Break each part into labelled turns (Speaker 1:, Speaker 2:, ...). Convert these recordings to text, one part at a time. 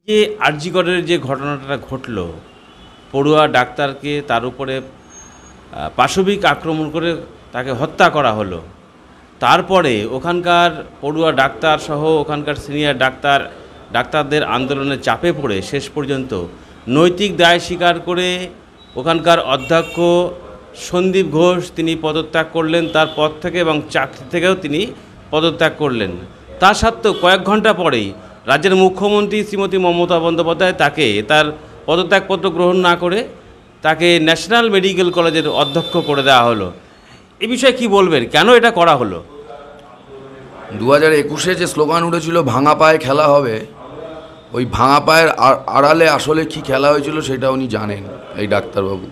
Speaker 1: যে আরজি করের যে ঘটনাটা ঘটল, পড়ুয়া ডাক্তারকে তার উপরে পাশবিক আক্রমণ করে তাকে হত্যা করা হলো। তারপরে ওখানকার পড়ুয়া ডাক্তার সহ ওখানকার সিনিয়র ডাক্তারদের আন্দোলনের চাপে পড়ে শেষ পর্যন্ত নৈতিক দায় স্বীকার করে ওখানকার অধ্যক্ষ সন্দীপ ঘোষ তিনি পদত্যাগ করলেন তার পদ থেকে, এবং চাকরি থেকেও তিনি পদত্যাগ করলেন। তা সত্ত্বেও কয়েক ঘন্টা পরেই রাজ্যের মুখ্যমন্ত্রী শ্রীমতী মমতা বন্দ্যোপাধ্যায় তাকে তার পদত্যাগপত্র গ্রহণ না করে তাকে ন্যাশনাল মেডিকেল কলেজের অধ্যক্ষ করে দেওয়া হলো। এ বিষয়ে কি বলবেন, কেন এটা করা হলো?
Speaker 2: 2021-এ যে স্লোগান উঠেছিল ভাঙা পায়ে খেলা হবে, ওই ভাঙা পায়ের আড়ালে আসলে কি খেলা হয়েছিল সেটা উনি জানেন। এই ডাক্তারবাবু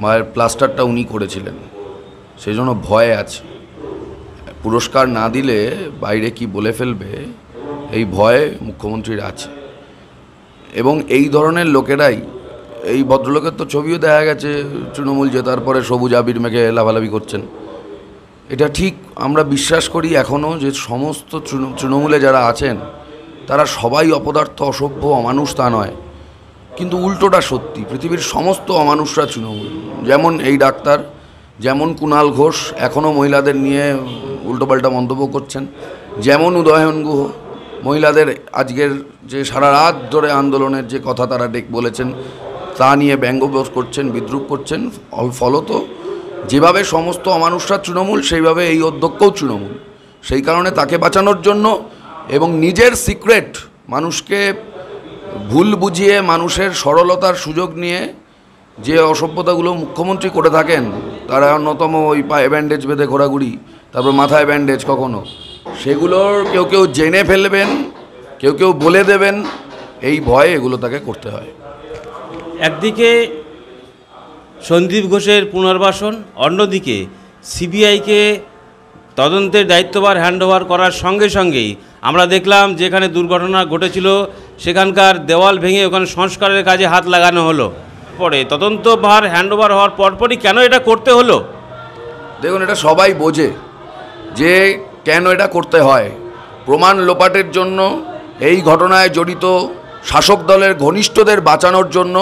Speaker 2: মায়ের প্লাস্টারটা উনি করেছিলেন, সেই জন্য ভয়ে আছে। পুরস্কার না দিলে বাইরে কি বলে ফেলবে এই ভয়ে মুখ্যমন্ত্রীর আছে। এবং এই ধরনের লোকেরাই, এই ভদ্রলোকের তো ছবিও দেখা গেছে তৃণমূল জেতার পরে সবুজ আবির মেঘে লাভালাভি করছেন। এটা ঠিক আমরা বিশ্বাস করি এখনও যে সমস্ত তৃণমূলে যারা আছেন তারা সবাই অপদার্থ, অসভ্য, অমানুষ তা নয়, কিন্তু উল্টোটা সত্যি। পৃথিবীর সমস্ত অমানুষরা তৃণমূল। যেমন এই ডাক্তার, যেমন কুণাল ঘোষ এখনও মহিলাদের নিয়ে উল্টোপাল্টা মন্তব্য করছেন, যেমন উদয়ন গুহ মহিলাদের আজকের যে সারা রাত ধরে আন্দোলনের যে কথা তারা বলেছেন তা নিয়ে ব্যঙ্গবোধ করছেন, বিদ্রুপ করছেন। ফলত যেভাবে সমস্ত অমানুষরা তৃণমূল, সেইভাবে এই অধ্যক্ষও তৃণমূল। সেই কারণে তাকে বাঁচানোর জন্য এবং নিজের সিক্রেট মানুষকে ভুল বুঝিয়ে মানুষের সরলতার সুযোগ নিয়ে যে অসভ্যতাগুলো মুখ্যমন্ত্রী করে থাকেন, তারা অন্যতম ওই পায়ে ব্যান্ডেজ বেঁধে ঘোরাঘুরি, তারপর মাথায় ব্যান্ডেজ কখনো, সেগুলোর কেউ কেউ জেনে ফেলবেন, কেউ কেউ বলে দেবেন, এই ভয়ে এগুলো তাকে করতে হয়।
Speaker 1: একদিকে সন্দীপ ঘোষের পুনর্বাসন, অন্যদিকে সিবিআইকে তদন্তের দায়িত্বভার হ্যান্ডওভার করার সঙ্গে সঙ্গেই আমরা দেখলাম যেখানে দুর্ঘটনা ঘটেছিল সেখানকার দেওয়াল ভেঙে ওখানে সংস্কারের কাজে হাত লাগানো হলো। পরে তদন্তভার হ্যান্ডওভার হওয়ার পরপরই কেন এটা করতে হলো?
Speaker 2: দেখুন, এটা সবাই বোঝে যে কেন এটা করতে হয়। প্রমাণ লোপাটের জন্য, এই ঘটনায় জড়িত শাসক দলের ঘনিষ্ঠদের বাঁচানোর জন্য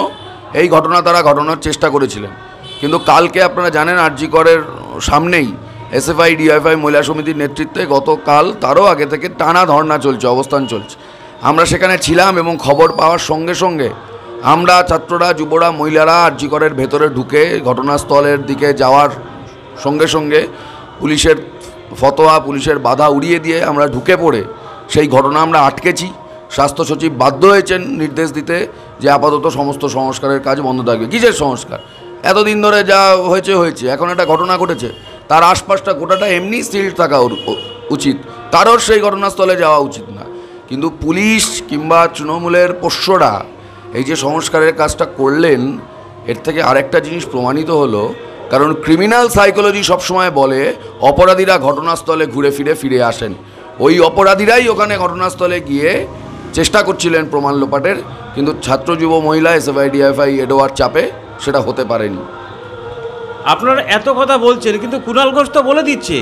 Speaker 2: এই ঘটনা তারা ঘটানোর চেষ্টা করেছিলেন। কিন্তু কালকে আপনারা জানেন আরজি করের সামনেই এসএফআই ডিওএফআই মহিলা সমিতির নেতৃত্বে গতকাল তারও আগে থেকে টানা ধর্না চলছে, অবস্থান চলছে। আমরা সেখানে ছিলাম এবং খবর পাওয়ার সঙ্গে সঙ্গে আমরা ছাত্ররা, যুবরা, মহিলারা আরজি করের ভেতরে ঢুকে ঘটনাস্থলের দিকে যাওয়ার সঙ্গে সঙ্গে পুলিশের ফতোয়া, পুলিশের বাধা উড়িয়ে দিয়ে আমরা ঢুকে পড়ে সেই ঘটনা আমরা আটকেছি। স্বাস্থ্য সচিব বাধ্য হয়েছেন নির্দেশ দিতে যে আপাতত সমস্ত সংস্কারের কাজ বন্ধ থাকবে। কিসের সংস্কার? এতদিন ধরে যা হয়েছে হয়েছে, এখন একটা ঘটনা ঘটেছে, তার আশপাশটা গোটাটা এমনি সিল্ড থাকা উচিত, তারও সেই ঘটনাস্থলে যাওয়া উচিত না। কিন্তু পুলিশ কিংবা তৃণমূলের পোষ্যরা এই যে সংস্কারের কাজটা করলেন, এর থেকে আরেকটা জিনিস প্রমাণিত হলো। কারণ ক্রিমিনাল সাইকোলজি সবসময় বলে অপরাধীরা ঘটনাস্থলে ঘুরে ফিরে আসেন। ওই অপরাধীরাই ওখানে ঘটনাস্থলে গিয়ে চেষ্টা করছিলেন প্রমাণ লোপাটের, কিন্তু ছাত্র, যুব, মহিলা, এসএফআই ডিএফআই এডোয়ার চাপে সেটা হতে পারেনি।
Speaker 1: আপনারা এত কথা বলছেন, কিন্তু কুণাল ঘোষ তো বলে দিচ্ছে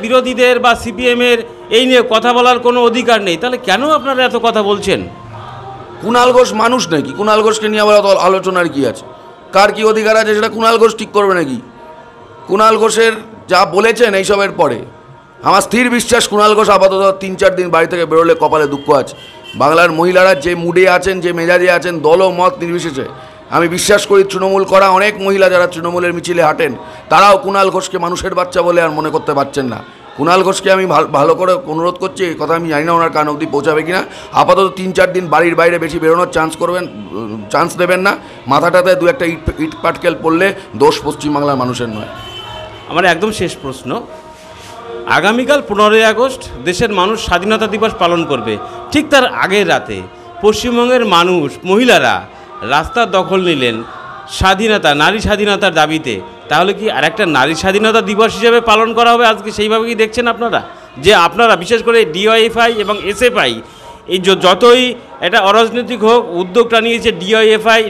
Speaker 1: বিরোধীদের বা সিপিএমের এই নিয়ে কথা বলার কোনো অধিকার নেই। তাহলে কেন আপনারা এত কথা বলছেন?
Speaker 2: কুণাল ঘোষ মানুষ নাকি? কুণাল ঘোষকে নিয়ে আবার আলোচনার কি আছে? কার কি অধিকার আছে সেটা কুণাল ঘোষ ঠিক করবে নাকি? কুণাল ঘোষের যা বলেছেন এইসবের পরে আমার স্থির বিশ্বাস কুণাল ঘোষ আপাতত 3-4 দিন বাড়ি থেকে বেরোলে কপালে দুঃখ আছে। বাংলার মহিলারা যে মুডে আছেন, যে মেজাজে আছেন, দল ও মত নির্বিশেষে, আমি বিশ্বাস করি তৃণমূল করা অনেক মহিলা যারা তৃণমূলের মিছিলে হাঁটেন তারাও কুণাল ঘোষকে মানুষের বাচ্চা বলে আর মনে করতে পারছেন না। কুণাল ঘোষকে আমি ভালো করে অনুরোধ করছি, এই কথা আমি জানি না ওনার কান অবধি পৌঁছাবে কিনা, আপাতত 3-4 দিন বাড়ির বাইরে বেশি বেরোনোর চান্স দেবেন না। মাথাটাতে দু একটা ইট পাটকেল পড়লে দোষ পশ্চিমবাংলার মানুষের নয়।
Speaker 1: আমার একদম শেষ প্রশ্ন, আগামীকাল 15ই আগস্ট দেশের মানুষ স্বাধীনতা দিবস পালন করবে। ঠিক তার আগের রাতে পশ্চিমবঙ্গের মহিলারা রাস্তার দখল নিলেন নারী স্বাধীনতার দাবিতে। তাহলে কি আরেকটা নারী স্বাধীনতা দিবস হিসেবে পালন করা হবে আজকে? সেইভাবে কি দেখছেন আপনারা? যে আপনারা বিশেষ করে ডিওএফআই এবং এসএফআই এই যতই এটা অরাজনৈতিক হোক, উদ্যোগটা নিয়েছে ডিওএফআই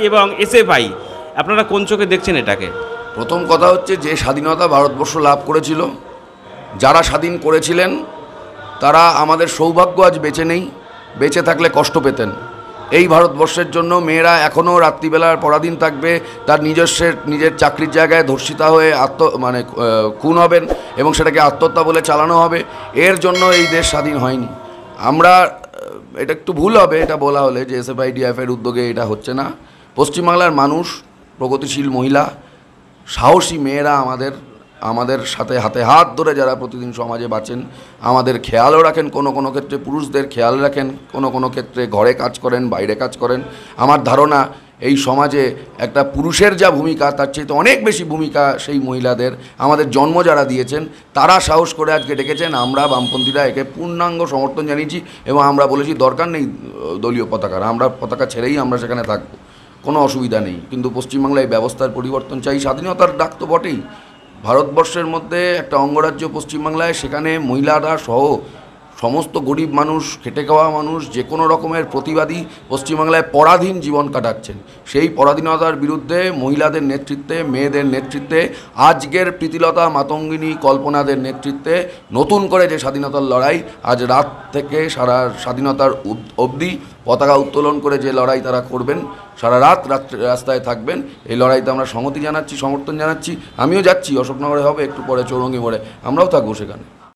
Speaker 1: এবং এসএফআই, আপনারা কোন চোখে দেখছেন এটাকে?
Speaker 2: প্রথম কথা হচ্ছে, যে স্বাধীনতা ভারতবর্ষ লাভ করেছিল, যারা স্বাধীন করেছিলেন তারা আমাদের সৌভাগ্য আজ বেঁচে নেই। বেঁচে থাকলে কষ্ট পেতেন। এই ভারতবর্ষের জন্য মেয়েরা এখনও রাত্রিবেলার পরাধীন থাকবে, তার নিজের চাকরির জায়গায় ধর্ষিতা হয়ে খুন হবেন এবং সেটাকে আত্মহত্যা বলে চালানো হবে। এর জন্য এই দেশ স্বাধীন হয়নি। আমরা এটা একটু ভুল হবে এটা বলা হলে যে এসএফআই-ডিএফআই এর উদ্যোগে এটা হচ্ছে না। পশ্চিমবাংলার মানুষ, প্রগতিশীল মহিলা, সাহসী মেয়েরা আমাদের সাথে হাতে হাত ধরে যারা প্রতিদিন সমাজে বাঁচেন, আমাদের খেয়ালও রাখেন, কোনো ক্ষেত্রে পুরুষদের খেয়াল রাখেন, কোনো ক্ষেত্রে ঘরে কাজ করেন, বাইরে কাজ করেন। আমার ধারণা এই সমাজে একটা পুরুষের যা ভূমিকা তার চাইতে অনেক বেশি ভূমিকা সেই মহিলাদের, আমাদের জন্ম যারা দিয়েছেন তারা সাহস করে আজকে ডেকেছেন। আমরা বামপন্থীরা একে পূর্ণাঙ্গ সমর্থন জানিয়েছি এবং আমরা বলেছি দরকার নেই দলীয় পতাকার, আমরা পতাকা ছেড়েই আমরা সেখানে থাকবো, কোনো অসুবিধা নেই। কিন্তু পশ্চিমবাংলায় ব্যবস্থার পরিবর্তন চাই। স্বাধীনতার ডাক তো বটেই। ভারতবর্ষের মধ্যে একটা অঙ্গরাজ্য পশ্চিমবাংলায়, সেখানে মহিলারা সহ সমস্ত গরিব মানুষ, খেটে খাওয়া মানুষ, যে কোনো রকমের প্রতিবাদী পশ্চিমবাংলায় পরাধীন জীবন কাটাচ্ছেন। সেই পরাধীনতার বিরুদ্ধে মহিলাদের নেতৃত্বে, মেয়েদের নেতৃত্বে, আজকের প্রীতিলতা, মাতঙ্গিনী, কল্পনাদের নেতৃত্বে নতুন করে যে স্বাধীনতার লড়াই, আজ রাত থেকে সারা স্বাধীনতার অবধি পতাকা উত্তোলন করে যে লড়াই তারা করবেন, সারা রাত রাস্তায় থাকবেন, এই লড়াইতে আমরা সংহতি জানাচ্ছি, সমর্থন জানাচ্ছি। আমিও যাচ্ছি, অশোকনগরে হবে, একটু পরে চৌরঙ্গি মোড়ে, আমরাও থাকবো সেখানে।